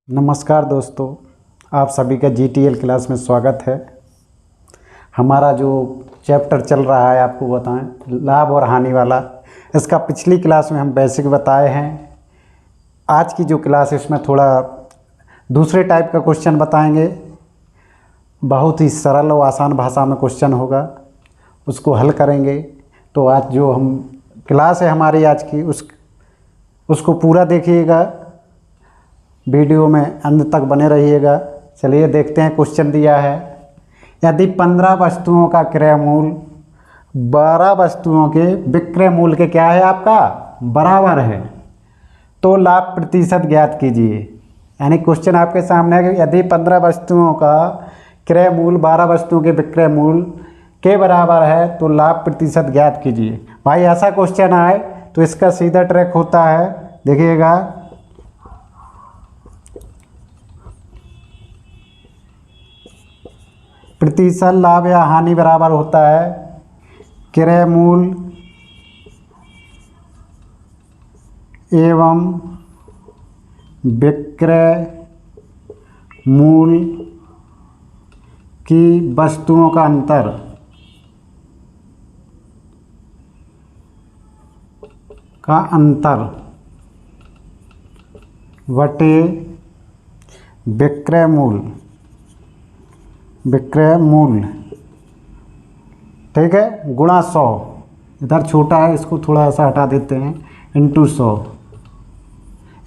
नमस्कार दोस्तों, आप सभी का जीटीएल क्लास में स्वागत है। हमारा जो चैप्टर चल रहा है आपको बताएं, लाभ और हानि वाला। इसका पिछली क्लास में हम बेसिक बताए हैं। आज की जो क्लास है इसमें थोड़ा दूसरे टाइप का क्वेश्चन बताएंगे। बहुत ही सरल और आसान भाषा में क्वेश्चन होगा, उसको हल करेंगे। तो आज जो हम क्लास है हमारी आज की उसको पूरा देखिएगा, वीडियो में अंत तक बने रहिएगा। चलिए देखते हैं, क्वेश्चन दिया है, यदि 15 वस्तुओं का क्रय मूल्य 12 वस्तुओं के विक्रय मूल्य के क्या है आपका बराबर है, तो लाभ प्रतिशत ज्ञात कीजिए। यानी क्वेश्चन आपके सामने है कि यदि 15 वस्तुओं का क्रय मूल्य 12 वस्तुओं के विक्रय मूल्य के बराबर है तो लाभ प्रतिशत ज्ञात कीजिए। भाई ऐसा क्वेश्चन आए तो इसका सीधा ट्रैक होता है, देखिएगा। प्रतिशत लाभ या हानि बराबर होता है क्रय मूल्य एवं विक्रय मूल्य की वस्तुओं का अंतर बटे विक्रय मूल्य, ठीक है, गुणा 100। इधर छोटा है, इसको थोड़ा सा हटा देते हैं, इंटू 100।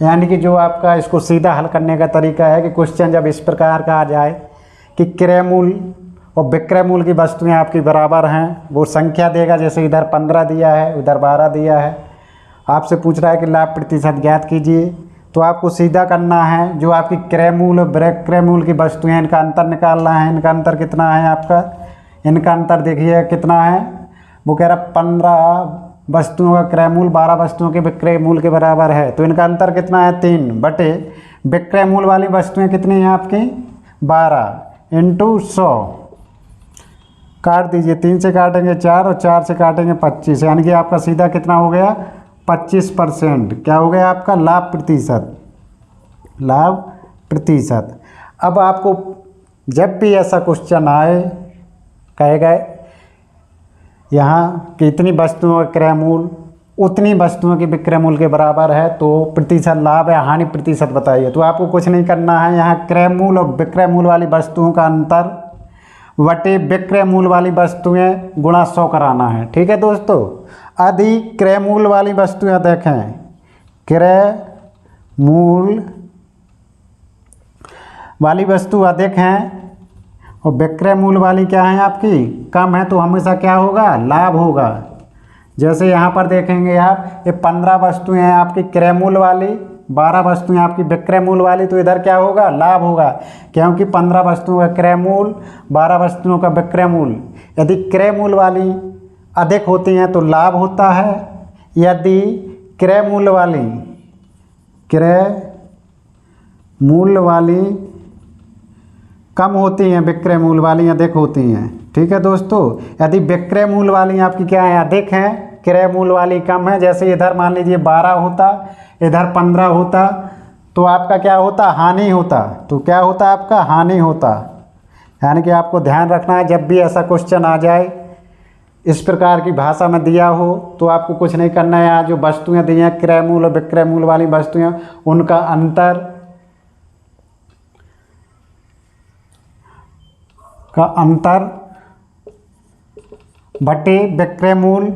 यानी कि जो आपका इसको सीधा हल करने का तरीका है कि क्वेश्चन जब इस प्रकार का आ जाए कि क्रय मूल्य और विक्रय मूल्य की वस्तुएं आपकी बराबर हैं, वो संख्या देगा। जैसे इधर 15 दिया है, उधर 12 दिया है, आपसे पूछ रहा है कि लाभ प्रतिशत ज्ञात कीजिए। तो आपको सीधा करना है, जो आपकी क्रय मूल्य और विक्रय मूल्य की वस्तुएं हैं इनका अंतर निकालना है। इनका अंतर कितना है आपका, इनका अंतर देखिए कितना है। वो कह रहा 15 वस्तुओं का क्रय मूल्य 12 वस्तुओं के विक्रय मूल्य के बराबर है, तो इनका अंतर कितना है 3 बटे विक्रय मूल्य वाली वस्तुएं कितनी हैं आपकी 12 इंटू 100। काट दीजिए, 3 से काटेंगे 4 और 4 से काटेंगे 25, यानी कि आपका सीधा कितना हो गया 25%। क्या हो गया आपका लाभ प्रतिशत। अब आपको जब भी ऐसा क्वेश्चन आए, कहेगा यहाँ कि इतनी वस्तुओं का क्रय मूल्य उतनी वस्तुओं के विक्रय मूल्य के बराबर है, तो प्रतिशत लाभ या हानि प्रतिशत बताइए। तो आपको कुछ नहीं करना है, यहाँ क्रय मूल्य और विक्रय मूल्य वाली वस्तुओं का अंतर बटे विक्रय मूल्य वाली वस्तुएं गुणा 100 कराना है। ठीक है दोस्तों। यदि क्रय मूल्य वाली वस्तुएं देखें, क्रय मूल्य वाली वस्तु अधिक हैं और विक्रय मूल्य वाली क्या है आपकी कम है, तो हमेशा क्या होगा लाभ होगा। जैसे यहाँ पर देखेंगे आप, ये 15 वस्तुएं हैं आपकी क्रय मूल्य वाली, 12 वस्तुएं आपकी विक्रय मूल्य वाली, तो इधर क्या होगा लाभ होगा, क्योंकि 15 वस्तुओं का क्रय मूल्य 12 वस्तुओं का विक्रय मूल्य। यदि क्रय मूल्य वाली अधिक होती हैं तो लाभ होता है, यदि क्रय मूल्य वाली कम होती हैं, विक्रय मूल्य वाली अधिक होती हैं। ठीक है दोस्तों। यदि विक्रय मूल्य वाली आपकी क्या है अधिक हैं, क्रय मूल्य वाली कम है, जैसे इधर मान लीजिए 12 होता, इधर 15 होता, तो आपका क्या होता हानि होता। तो क्या होता आपका हानि होता। यानी कि आपको ध्यान रखना है, जब भी ऐसा क्वेश्चन आ जाए इस प्रकार की भाषा में दिया हो, तो आपको कुछ नहीं करना है। यहाँ जो वस्तुएं दी हैं क्रय मूल्य और विक्रय मूल्य वाली वस्तुएं, उनका अंतर बटे विक्रय मूल्य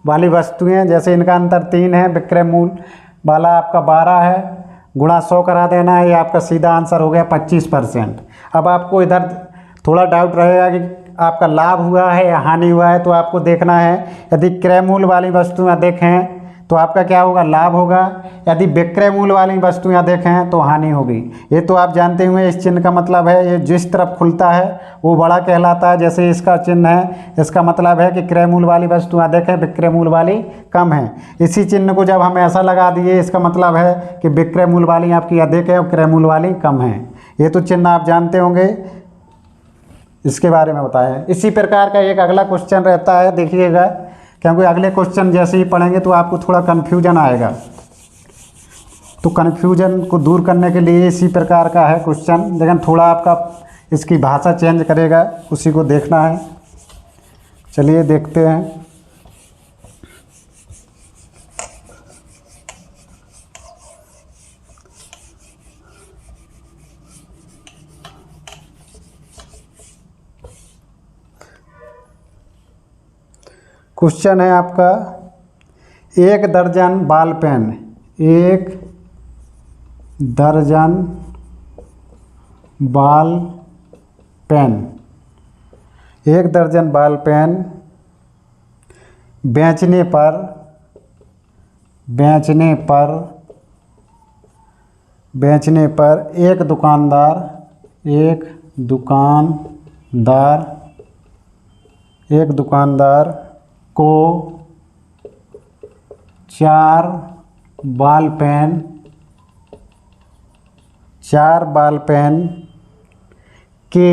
वाली वस्तुएं। जैसे इनका अंतर 3 है, विक्रय मूल्य वाला आपका 12 है, गुणा 100 करा देना है, ये आपका सीधा आंसर हो गया 25%। अब आपको इधर थोड़ा डाउट रहेगा कि आपका लाभ हुआ है या हानि हुआ है, तो आपको देखना है, यदि क्रय मूल्य वाली वस्तुएं अधिक हैं तो आपका क्या होगा लाभ होगा, यदि विक्रय मूल्य वाली वस्तुएं अधिक हैं तो हानि होगी। ये तो आप जानते हुए इस चिन्ह का मतलब है, ये जिस तरफ खुलता है वो बड़ा कहलाता है। जैसे इसका चिन्ह है, इसका मतलब है कि क्रय मूल्य वाली वस्तुएं अधिक है, विक्रय मूल्य वाली कम है। इसी चिन्ह को जब हम ऐसा लगा दिए, इसका मतलब है कि विक्रय मूल्य वाली आपकी अधिक है और क्रय मूल्य वाली कम है। ये तो चिन्ह आप जानते होंगे, इसके बारे में बताएं। इसी प्रकार का एक अगला क्वेश्चन रहता है, देखिएगा, क्योंकि अगले क्वेश्चन जैसे ही पढ़ेंगे तो आपको थोड़ा कन्फ्यूजन आएगा। तो कन्फ्यूजन को दूर करने के लिए इसी प्रकार का है क्वेश्चन, लेकिन थोड़ा आपका इसकी भाषा चेंज करेगा, उसी को देखना है। चलिए देखते हैं। क्वेश्चन है आपका, 1 दर्जन बॉल पेन, 1 दर्जन बॉल पेन, 1 दर्जन बॉल पेन बेचने पर एक दुकानदार को 4 बॉल पेन के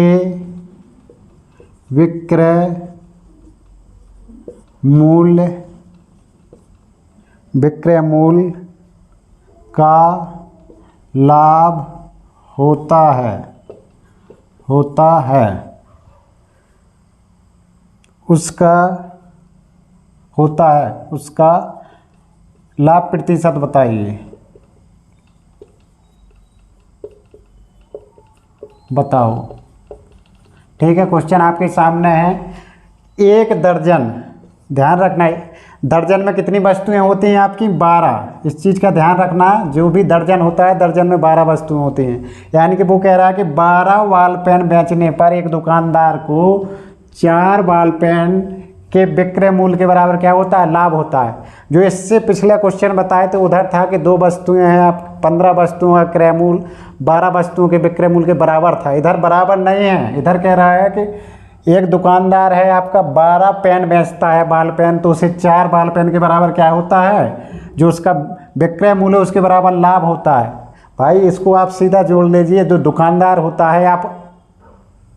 विक्रय मूल्य का लाभ होता है, उसका लाभ प्रतिशत बताइए। बताओ। ठीक है, क्वेश्चन आपके सामने है। 1 दर्जन, ध्यान रखना है, दर्जन में कितनी वस्तुएं होती हैं आपकी? 12। इस चीज़ का ध्यान रखना, जो भी दर्जन होता है दर्जन में 12 वस्तुएं होती हैं। यानी कि वो कह रहा है कि 12 बॉल पेन बेचने पर एक दुकानदार को 4 बॉल पेन के विक्रय मूल्य के बराबर क्या होता है? लाभ होता है। जो इससे पिछला क्वेश्चन बताए तो उधर था कि 2 वस्तुएं हैं, आप 15 वस्तुओं का क्रय मूल्य 12 वस्तुओं के विक्रय मूल्य के बराबर था। इधर बराबर नहीं है, इधर कह रहा है कि एक दुकानदार है आपका 12 पेन बेचता है बॉल पेन, तो उसे 4 बॉल पेन के बराबर क्या होता है? जो उसका विक्रय मूल्य उसके बराबर लाभ होता है। भाई इसको आप सीधा जोड़ लीजिए। जो दुकानदार होता है, आप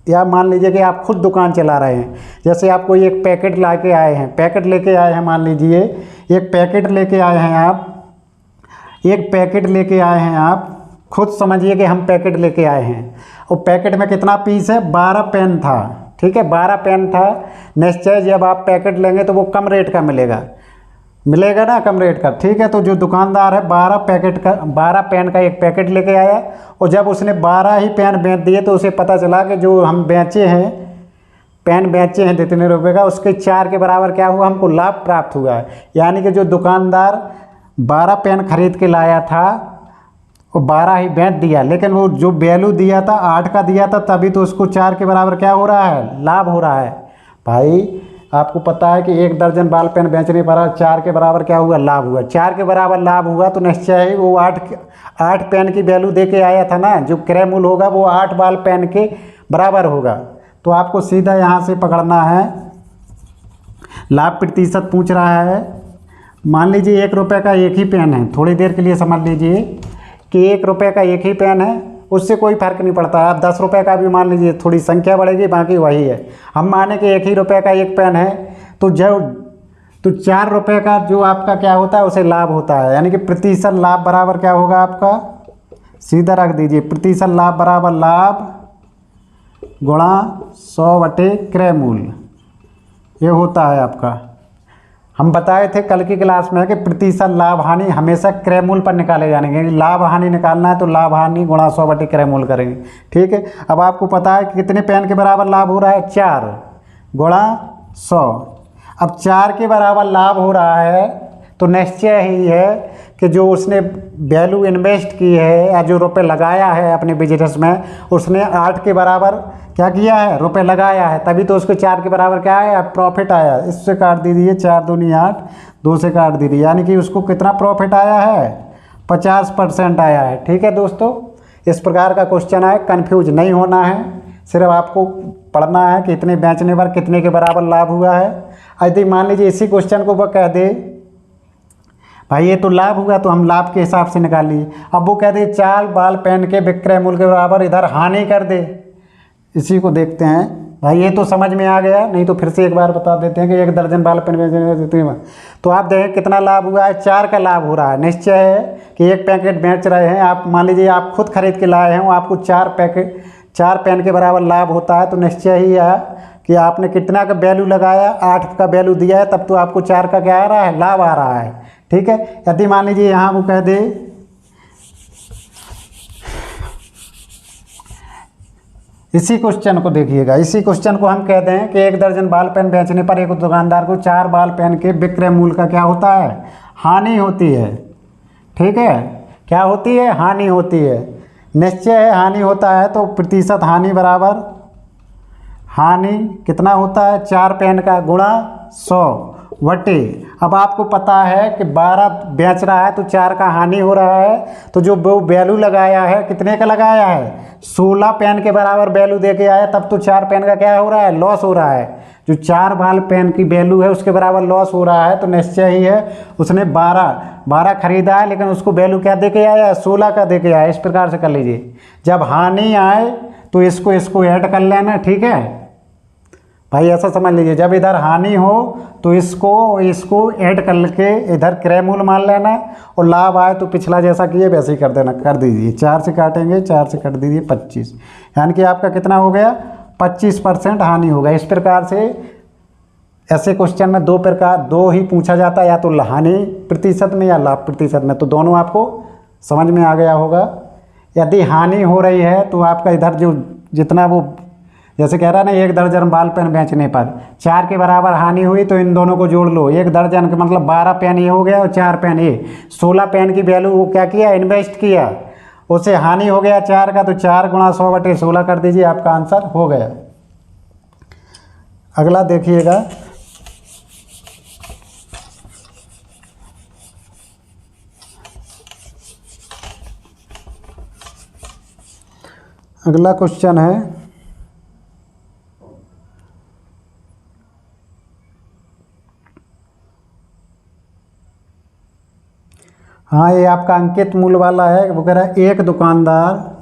या मान लीजिए कि आप खुद दुकान चला रहे हैं, जैसे आप कोई एक पैकेट लेके आए हैं, मान लीजिए एक पैकेट लेके आए हैं आप, खुद समझिए कि हम पैकेट लेके आए हैं, और पैकेट में कितना पीस है? 12 पेन था। ठीक है, 12 पेन था। निश्चय जब आप पैकेट लेंगे तो वो कम रेट का मिलेगा ना, कम रेट का। ठीक है, तो जो दुकानदार है 12 पेन का एक पैकेट लेके आया, और जब उसने 12 ही पेन बेच दिए तो उसे पता चला कि जो हम पेन बेचे हैं जितने रुपए का, उसके 4 के बराबर क्या हुआ? हमको लाभ प्राप्त हुआ है। यानी कि जो दुकानदार 12 पेन खरीद के लाया था वो 12 ही बेच दिया, लेकिन वो जो वैल्यू दिया था 8 का दिया था, तभी तो उसको 4 के बराबर क्या हो रहा है? लाभ हो रहा है। भाई आपको पता है कि 1 दर्जन बॉल पेन बेचने पर 4 के बराबर क्या हुआ? लाभ हुआ। 4 के बराबर लाभ हुआ तो निश्चय ही वो 8 पेन की वैल्यू दे के आया था ना, जो क्रय मूल्य होगा वो 8 बॉल पेन के बराबर होगा। तो आपको सीधा यहाँ से पकड़ना है। लाभ प्रतिशत पूछ रहा है। मान लीजिए 1 रुपये का एक ही पेन है, थोड़ी देर के लिए समझ लीजिए कि 1 रुपये का एक ही पेन है, उससे कोई फर्क नहीं पड़ता। आप 10 रुपये का भी मान लीजिए, थोड़ी संख्या बढ़ेगी, बाकी वही है। हम माने कि 1 ही रुपये का एक पेन है, तो 4 रुपये का जो आपका क्या होता है उसे लाभ होता है। यानी कि प्रतिशत लाभ बराबर क्या होगा आपका? सीधा रख दीजिए, प्रतिशत लाभ बराबर लाभ गुणा 100 बटे क्रय मूल्य, ये होता है आपका। हम बताए थे कल की क्लास में कि प्रतिशत लाभ हानि हमेशा क्रय मूल्य पर निकाले जाएंगे। लाभ हानि निकालना है तो लाभ हानि गुणा 100 बटे क्रय मूल्य करेंगे। ठीक है, अब आपको पता है कि कितने पेन के बराबर लाभ हो रहा है? 4 गुणा 100। अब 4 के बराबर लाभ हो रहा है तो निश्चय ही है कि जो उसने वैल्यू इन्वेस्ट की है या जो रुपए लगाया है अपने बिजनेस में, उसने 8 के बराबर क्या किया है? रुपए लगाया है, तभी तो उसको 4 के बराबर क्या आया? प्रॉफिट आया। इससे काट दीजिए, 4 दूनी 8, 2 से काट दीजिए, यानी कि उसको कितना प्रॉफिट आया है? 50% आया है। ठीक है दोस्तों, इस प्रकार का क्वेश्चन है। कन्फ्यूज नहीं होना है, सिर्फ आपको पढ़ना है कि इतने बेचने पर कितने के बराबर लाभ हुआ है। यदि मान लीजिए इसी क्वेश्चन को वह कह दे भाई ये तो लाभ हुआ, तो हम लाभ के हिसाब से निकाल लिए। अब वो कह दे 4 बॉल पेन के विक्रय मूल्य के बराबर इधर हानि कर दे। इसी को देखते हैं। भाई ये तो समझ में आ गया, नहीं तो फिर से एक बार बता देते हैं कि 1 दर्जन बाल पेन बेचने में। तो आप देखें कितना लाभ हुआ है, 4 का लाभ हो रहा है। निश्चय है कि 1 पैकेट बेच रहे हैं आप, मान लीजिए आप खुद खरीद के लाए हैं, वो आपको 4 पेन के बराबर लाभ होता है। तो निश्चय ही है कि आपने कितना का वैल्यू लगाया, 8 का वैल्यू दिया है, तब तो आपको 4 का क्या आ रहा है, लाभ आ रहा है। ठीक है, यदि मान लीजिए यहाँ वो कह दे इसी क्वेश्चन को देखिएगा, इसी क्वेश्चन को हम कहते हैं कि 1 दर्जन बाल पेन बेचने पर एक दुकानदार को 4 बाल पेन के विक्रय मूल्य का क्या होता है, हानि होती है। ठीक है, क्या होती है, हानि होती है। निश्चय है हानि होता है, तो प्रतिशत हानि बराबर हानि कितना होता है, 4 पेन का गुणा 100 वटे। अब आपको पता है कि 12 बेच रहा है तो 4 का हानि हो रहा है, तो जो वो वैल्यू लगाया है कितने का लगाया है, 16 पेन के बराबर वैल्यू दे के आया, तब तो 4 पेन का क्या हो रहा है, लॉस हो रहा है। जो 4 बाल पेन की वैल्यू है उसके बराबर लॉस हो रहा है, तो निश्चय ही है उसने 12 खरीदा है, लेकिन उसको वैल्यू क्या दे के आया, 16 का दे के आया। इस प्रकार से कर लीजिए, जब हानि आए तो इसको ऐड कर लेना। ठीक है भाई, ऐसा समझ लीजिए, जब इधर हानि हो तो इसको ऐड करके इधर क्रय मूल्य मान लेना, और लाभ आए तो पिछला जैसा किए वैसे ही कर देना, कर दीजिए। 4 से काटेंगे, 4 से कट दीजिए 25, यानी कि आपका कितना हो गया, 25% हानि होगा। इस प्रकार से ऐसे क्वेश्चन में दो ही पूछा जाता है, या तो हानि प्रतिशत में या लाभ प्रतिशत में, तो दोनों आपको समझ में आ गया होगा। यदि हानि हो रही है तो आपका इधर जो जितना वो जैसे कह रहा है ना, 1 दर्जन बाल पेन बेचने पर 4 के बराबर हानि हुई, तो इन दोनों को जोड़ लो। 1 दर्जन के मतलब 12 पेन ये हो गया और 4 पेन ये, 16 पेन की वैल्यू वो क्या किया, इन्वेस्ट किया, उसे हानि हो गया 4 का, तो 4 गुणा 100 बटे 16 कर दीजिए, आपका आंसर हो गया। अगला देखिएगा, अगला क्वेश्चन है, हाँ ये आपका अंकित मूल्य वाला है। वो कह रहा है एक दुकानदार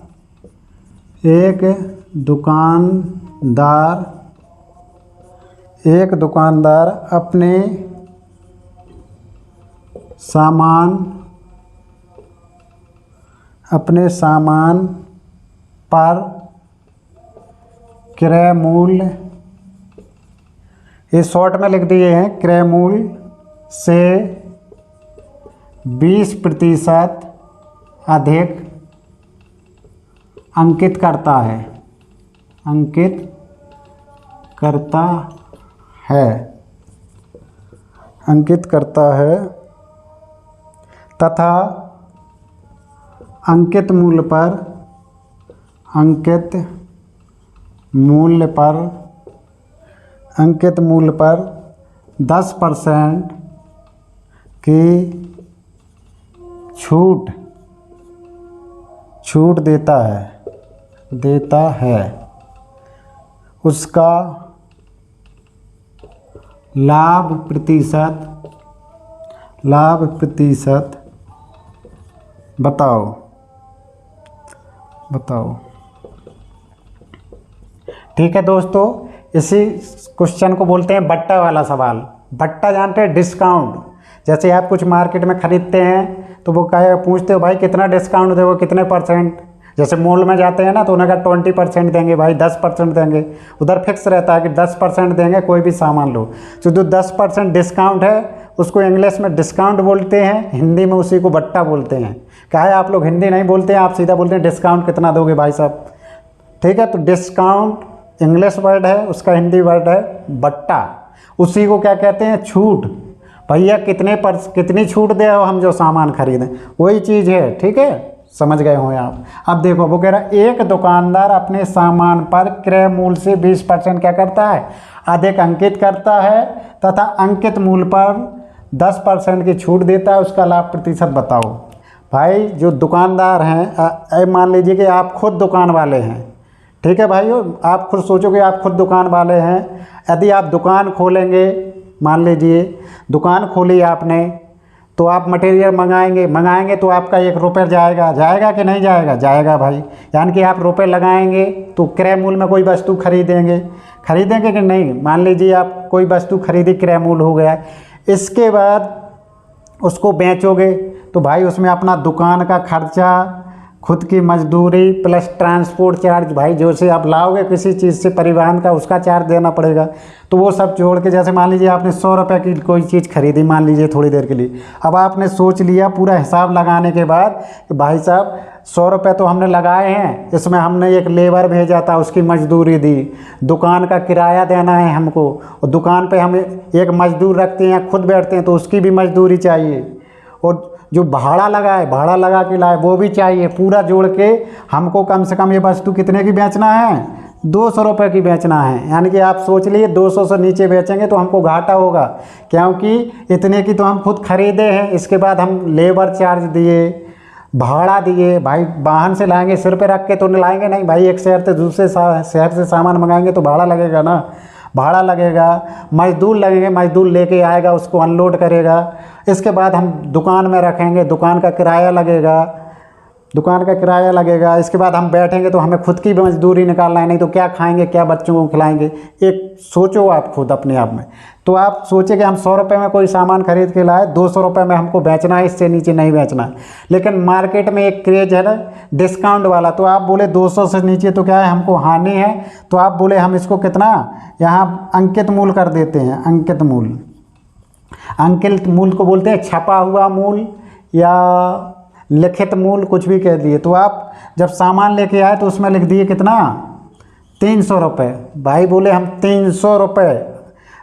अपने सामान पर क्रय मूल्य, ये शॉर्ट में लिख दिए हैं, क्रय मूल्य से 20% अधिक अंकित करता है तथा अंकित मूल्य पर 10% की छूट देता है, उसका लाभ प्रतिशत बताओ। ठीक है दोस्तों, इसी क्वेश्चन को बोलते हैं बट्टा वाला सवाल। बट्टा जानते हैं, डिस्काउंट। जैसे आप कुछ मार्केट में ख़रीदते हैं तो वो पूछते हो भाई कितना डिस्काउंट दोगे, कितने परसेंट। जैसे मॉल में जाते हैं ना तो उन्हें कहा 20% देंगे भाई, 10% देंगे। उधर फिक्स रहता है कि 10% देंगे कोई भी सामान लो। तो जो 10% डिस्काउंट है उसको इंग्लिश में डिस्काउंट बोलते हैं, हिंदी में उसी को बट्टा बोलते हैं। क्या है, आप लोग हिंदी नहीं बोलते हैं, आप सीधा बोलते हैं डिस्काउंट कितना दोगे भाई साहब। ठीक है, तो डिस्काउंट इंग्लिश वर्ड है, उसका हिंदी वर्ड है बट्टा। उसी को क्या कहते हैं, छूट। भैया कितनी छूट दे हो हम जो सामान खरीदें, वही चीज़ है। ठीक है, समझ गए हों आप। अब देखो वो कह रहा है एक दुकानदार अपने सामान पर क्रय मूल्य से 20% क्या करता है, अधिक अंकित करता है तथा अंकित मूल्य पर 10% की छूट देता है, उसका लाभ प्रतिशत बताओ। भाई जो दुकानदार हैं, मान लीजिए कि आप खुद दुकान वाले हैं। ठीक है भाइयों, आप खुद सोचो कि आप खुद दुकान वाले हैं। यदि आप दुकान खोलेंगे, मान लीजिए दुकान खोली आपने, तो आप मटेरियल मंगाएंगे तो आपका 1 रुपये जाएगा कि नहीं जाएगा? जाएगा भाई। यानी कि आप रुपये लगाएंगे तो क्रय मूल्य में कोई वस्तु खरीदेंगे कि नहीं? मान लीजिए आप कोई वस्तु खरीदी, क्रय मूल्य हो गया, इसके बाद उसको बेचोगे तो भाई उसमें अपना दुकान का खर्चा, खुद की मजदूरी प्लस ट्रांसपोर्ट चार्ज, भाई जो से आप लाओगे किसी चीज़ से परिवहन का, उसका चार्ज देना पड़ेगा। तो वो सब जोड़ के, जैसे मान लीजिए आपने 100 रुपये की कोई चीज़ खरीदी, मान लीजिए थोड़ी देर के लिए, अब आपने सोच लिया पूरा हिसाब लगाने के बाद कि भाई साहब 100 रुपये तो हमने लगाए हैं, इसमें हमने एक लेबर भेजा था, उसकी मजदूरी दी, दुकान का किराया देना है हमको, और दुकान पे हम एक मजदूर रखते हैं, खुद बैठते हैं तो उसकी भी मजदूरी चाहिए, और जो भाड़ा लगा के लाए वो भी चाहिए। पूरा जोड़ के हमको कम से कम ये वस्तु कितने की बेचना है? 200 रुपये की बेचना है। यानी कि आप सोच लिए 200 से नीचे बेचेंगे तो हमको घाटा होगा, क्योंकि इतने की तो हम खुद खरीदे हैं, इसके बाद हम लेबर चार्ज दिए, भाड़ा दिए। भाई वाहन से लाएंगे, सिर पे रख के तो नहीं लाएंगे, नहीं भाई, एक शहर से दूसरे शहर से सामान मंगाएंगे तो भाड़ा लगेगा ना, भाड़ा लगेगा, मजदूर लगेंगे, मजदूर लेके आएगा, उसको अनलोड करेगा, इसके बाद हम दुकान में रखेंगे, दुकान का किराया लगेगा, इसके बाद हम बैठेंगे तो हमें खुद की भी मजदूरी निकालना है, नहीं तो क्या खाएंगे, क्या बच्चों को खिलाएंगे। एक सोचो आप खुद अपने आप में। तो आप सोचे कि हम 100 रुपये में कोई सामान खरीद के लाए, 200 रुपये में हमको बेचना है, इससे नीचे नहीं बेचना है। लेकिन मार्केट में एक क्रेज है ना डिस्काउंट वाला, तो आप बोले 200 से नीचे तो क्या है, हमको हानि है, तो आप बोले हम इसको कितना यहाँ अंकित मूल्य कर देते हैं। अंकित मूल्य को बोलते हैं छपा हुआ मूल्य या लिखित मूल्य, कुछ भी कह दिए। तो आप जब सामान लेके आए तो उसमें लिख दिए कितना, 300 रुपये। भाई बोले हम 300 रुपये।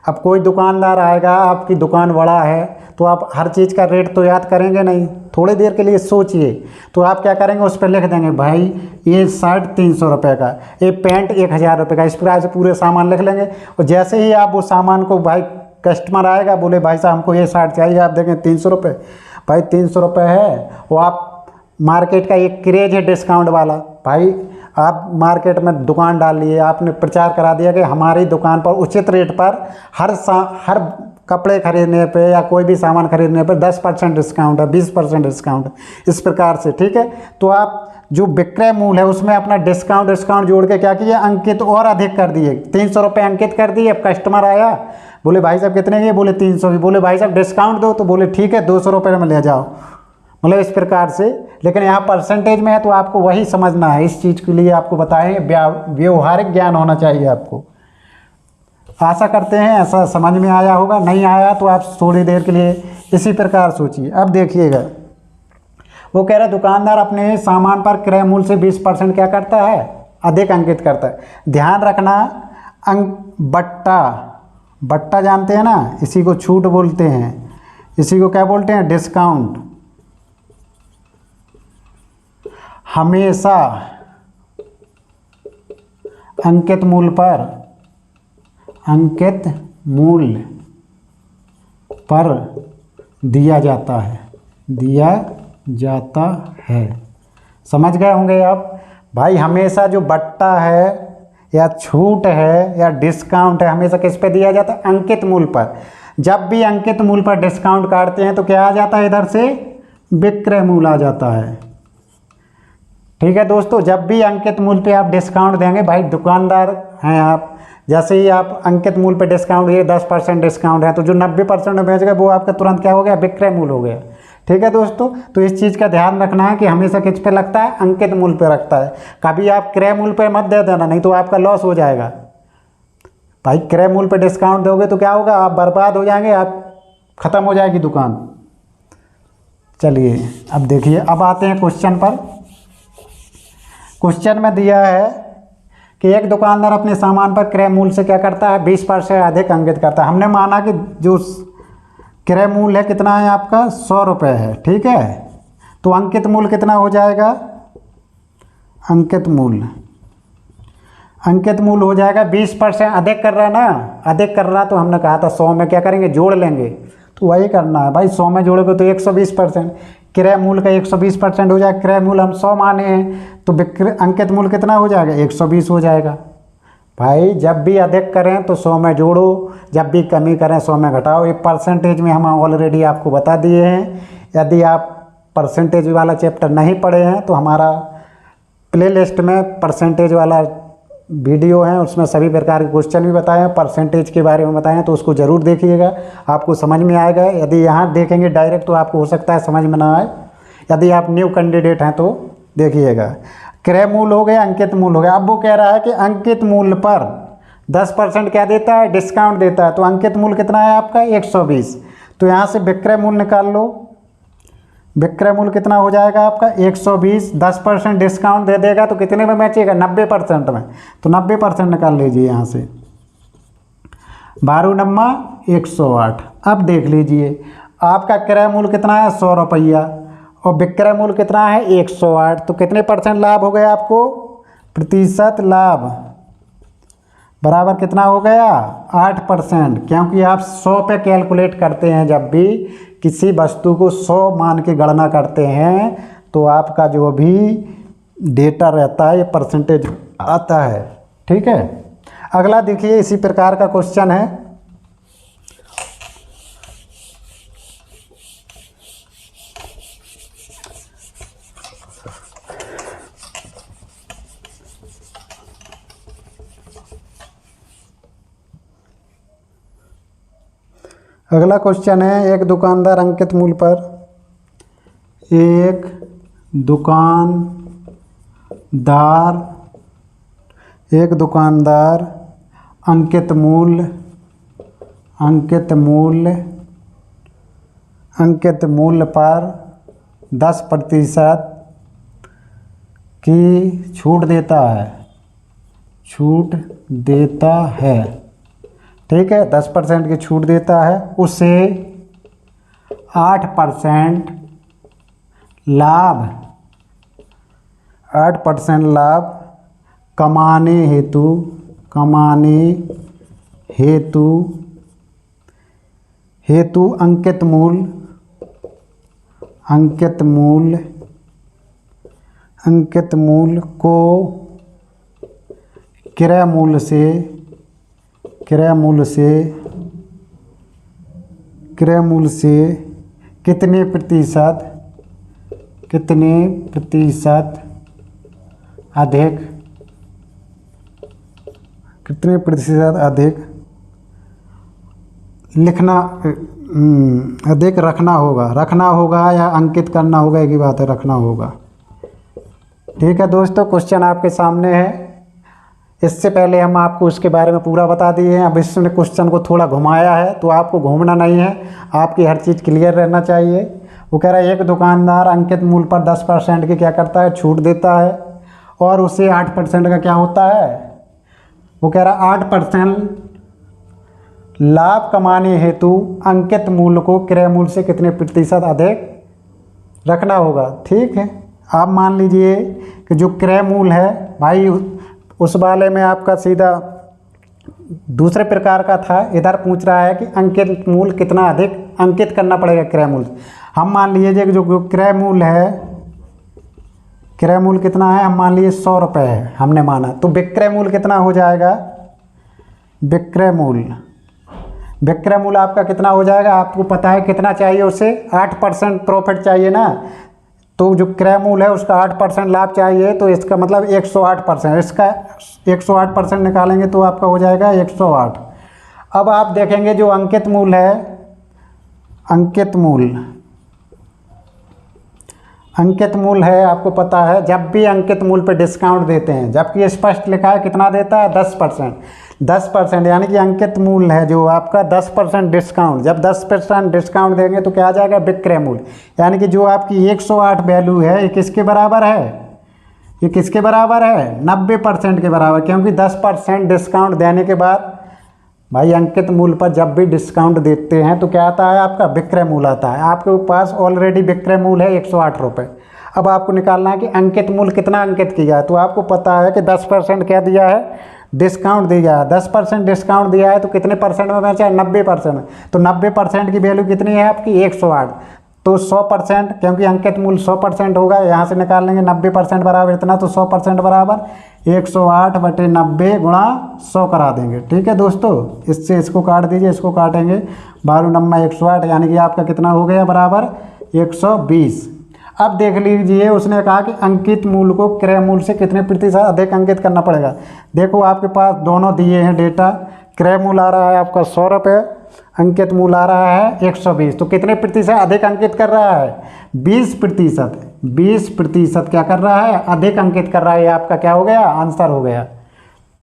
अब कोई दुकानदार आएगा, आपकी दुकान बड़ा है तो आप हर चीज़ का रेट तो याद करेंगे नहीं, थोड़ी देर के लिए सोचिए। तो आप क्या करेंगे, उस पर लिख देंगे भाई ये शर्ट 300 रुपये का, ये पैंट 1000 रुपये का, इस प्रकार से पूरे सामान लिख लेंगे। और जैसे ही आप वो सामान को, भाई कस्टमर आएगा, बोले भाई साहब हमको ये शर्ट चाहिए, आप देखें 300 रुपये, भाई 300 रुपये है। वो आप मार्केट का एक क्रेज है डिस्काउंट वाला, भाई आप मार्केट में दुकान डाल लिए, आपने प्रचार करा दिया कि हमारी दुकान पर उचित रेट पर हर कपड़े खरीदने पे या कोई भी सामान खरीदने पर 10% डिस्काउंट है, 20% डिस्काउंट है, इस प्रकार से, ठीक है। तो आप जो विक्रय मूल्य है उसमें अपना डिस्काउंट जोड़ के क्या किए, अंकित और अधिक कर दिए। 300 रुपये अंकित कर दिए। अब कस्टमर आया, बोले भाई साहब कितने के, बोले 300 की, बोले भाई साहब डिस्काउंट दो, तो बोले ठीक है 200 रुपये में ले जाओ, मतलब इस प्रकार से। लेकिन यहाँ परसेंटेज में है तो आपको वही समझना है। इस चीज़ के लिए आपको बताएं, व्यवहारिक ज्ञान होना चाहिए आपको। आशा करते हैं ऐसा समझ में आया होगा, नहीं आया तो आप थोड़ी देर के लिए इसी प्रकार सोचिए। अब देखिएगा, वो कह रहा है दुकानदार अपने सामान पर क्रय मूल्य से 20% क्या करता है, अधिक अंकित करता है। ध्यान रखना, बट्टा जानते हैं ना, इसी को छूट बोलते हैं, इसी को क्या बोलते हैं, डिस्काउंट। हमेशा अंकित मूल्य पर दिया जाता है। समझ गए होंगे आप। भाई हमेशा जो बट्टा है या छूट है या डिस्काउंट है, हमेशा किस पे दिया जाता है, अंकित मूल्य पर। जब भी अंकित मूल्य पर डिस्काउंट काटते हैं तो क्या आ जाता है, इधर से विक्रय मूल्य आ जाता है। ठीक है दोस्तों, जब भी अंकित मूल्य पे आप डिस्काउंट देंगे, भाई दुकानदार हैं आप, जैसे ही आप अंकित मूल्य पे डिस्काउंट, ये 10% डिस्काउंट है, तो जो 90% में बेच गए वो आपका तुरंत क्या हो गया, विक्रय मूल्य हो गया। ठीक है दोस्तों, तो इस चीज़ का ध्यान रखना है कि हमेशा किस पे लगता है, अंकित मूल्य पे रखता है। कभी आप क्रय मूल्य पे मत दे देना, नहीं तो आपका लॉस हो जाएगा। भाई क्रय मूल्य पे डिस्काउंट दोगे तो क्या होगा, आप बर्बाद हो जाएंगे, आप ख़त्म हो जाएगी दुकान। चलिए अब देखिए, अब आते हैं क्वेश्चन पर। क्वेश्चन में दिया है कि एक दुकानदार अपने सामान पर क्रय मूल्य से क्या करता है, 20% अधिक अंकित करता है। हमने माना कि जो क्रय मूल्य है कितना है आपका, 100 रुपये है, ठीक है। तो अंकित मूल्य कितना हो जाएगा, अंकित मूल्य हो जाएगा 20%। अधिक कर रहा ना, अधिक कर रहा, तो हमने कहा था 100 में क्या करेंगे, जोड़ लेंगे, तो वही करना है भाई। 100 में जोड़ोगे तो 120%, क्रय मूल्य का 120% हो जाएगा। क्रय मूल्य हम 100 माने हैं तो अंकित मूल्य कितना हो जाएगा, 120 हो जाएगा। भाई जब भी अधिक करें तो 100 में जोड़ो, जब भी कमी करें 100 में घटाओ। ये परसेंटेज में हम ऑलरेडी आपको बता दिए हैं। यदि आप परसेंटेज वाला चैप्टर नहीं पढ़े हैं तो हमारा प्लेलिस्ट में परसेंटेज वाला वीडियो है, उसमें सभी प्रकार के क्वेश्चन भी बताए हैं, परसेंटेज के बारे में बताए हैं, तो उसको ज़रूर देखिएगा, आपको समझ में आएगा। यदि यहाँ देखेंगे डायरेक्ट तो आपको हो सकता है समझ में ना आए। यदि आप न्यू कैंडिडेट हैं तो देखिएगा। क्रय मूल्य हो गया, अंकित मूल्य हो गया। अब वो कह रहा है कि अंकित मूल्य पर 10% क्या देता है, डिस्काउंट देता है। तो अंकित मूल्य कितना है आपका 120। तो यहाँ से विक्रय मूल्य निकाल लो। विक्रय मूल्य कितना हो जाएगा आपका 120। 10% डिस्काउंट दे देगा तो कितने में बेचेगा, 90% में। तो 90% निकाल लीजिए यहाँ से। 12 नम्मा 108। अब देख लीजिए आपका क्रय मूल्य कितना है 100 रुपया और विक्रय मूल्य कितना है 108। तो कितने % लाभ हो गया आपको, प्रतिशत लाभ बराबर कितना हो गया 8%। क्योंकि आप 100 पे कैलकुलेट करते हैं, जब भी किसी वस्तु को 100 मान के गणना करते हैं तो आपका जो भी डेटा रहता है ये परसेंटेज आता है। ठीक है, अगला देखिए इसी प्रकार का क्वेश्चन है। अगला क्वेश्चन है, एक दुकानदार अंकित मूल्य पर एक दुकानदार अंकित मूल्य पर 10% की छूट देता है। ठीक है, 10% की छूट देता है। उसे 8% लाभ कमाने हेतु अंकित मूल्य को क्रय मूल्य से कितने प्रतिशत अधिक रखना होगा या अंकित करना होगा, एक ही बात है, रखना होगा। ठीक है दोस्तों, क्वेश्चन आपके सामने है। इससे पहले हम आपको इसके बारे में पूरा बता दिए हैं। अब इसने क्वेश्चन को थोड़ा घुमाया है, तो आपको घूमना नहीं है, आपकी हर चीज़ क्लियर रहना चाहिए। वो कह रहा है एक दुकानदार अंकित मूल्य पर 10% की क्या करता है, छूट देता है और उसे 8% का क्या होता है, वो कह रहा है 8% लाभ कमाने हेतु अंकित मूल्य को क्रय मूल्य से कितने प्रतिशत अधिक रखना होगा। ठीक है, आप मान लीजिए कि जो क्रय मूल्य है भाई उस वाले में आपका सीधा दूसरे प्रकार का था, इधर पूछ रहा है कि अंकित मूल्य कितना अधिक अंकित करना पड़ेगा क्रय मूल्य। हम मान लीजिए कि जो क्रय मूल्य है, क्रय मूल्य कितना है, हम मान लीजिए 100 रुपये है, हमने माना। तो विक्रय मूल्य कितना हो जाएगा, विक्रय मूल्य आपका कितना हो जाएगा, आपको पता है कितना चाहिए, उसे 8% प्रॉफिट चाहिए ना। तो जो क्रय मूल्य है उसका 8% लाभ चाहिए, तो इसका मतलब 108%, इसका 108% निकालेंगे तो आपका हो जाएगा 108। अब आप देखेंगे जो अंकित मूल्य है, अंकित मूल्य है, आपको पता है जब भी अंकित मूल्य पे डिस्काउंट देते हैं, जबकि स्पष्ट लिखा है कितना देता है 10%, यानी कि अंकित मूल्य है जो आपका 10% डिस्काउंट। जब 10% डिस्काउंट देंगे तो क्या आ जाएगा विक्रय मूल्य, यानी कि जो आपकी 108 वैल्यू है ये किसके बराबर है, ये किसके बराबर है 90% के बराबर। क्योंकि 10% डिस्काउंट देने के बाद भाई अंकित मूल्य पर जब भी डिस्काउंट देते हैं तो क्या आता है आपका विक्रय मूल्य आता है। आपके पास ऑलरेडी विक्रय मूल्य है 108 रुपये। अब आपको निकालना है कि अंकित मूल्य कितना अंकित किया है। तो आपको पता है कि 10% क्या दिया है, डिस्काउंट दिया है। 10% डिस्काउंट दिया है तो कितने परसेंट में बेचा है, 90%। तो 90% की वैल्यू कितनी है आपकी 108। तो 100%, क्योंकि अंकित मूल्य 100% होगा, यहाँ से निकाल लेंगे 90% बराबर इतना, तो 100% बराबर 108 बटे 90 गुणा 100 करा देंगे। ठीक है दोस्तों, इससे इसको काट दीजिए, इसको काटेंगे, 12 नम्मा 108 यानी कि आपका कितना हो गया बराबर 120। अब देख लीजिए उसने कहा कि अंकित मूल को क्रय मूल से कितने प्रतिशत अधिक अंकित करना पड़ेगा। देखो आपके पास दोनों दिए हैं डेटा, क्रय मूल आ रहा है आपका 100 रुपये, अंकित मूल आ रहा है 120, तो कितने प्रतिशत अधिक अंकित कर रहा है 20%। 20% क्या कर रहा है अधिक अंकित कर रहा है, ये आपका क्या हो गया आंसर हो गया।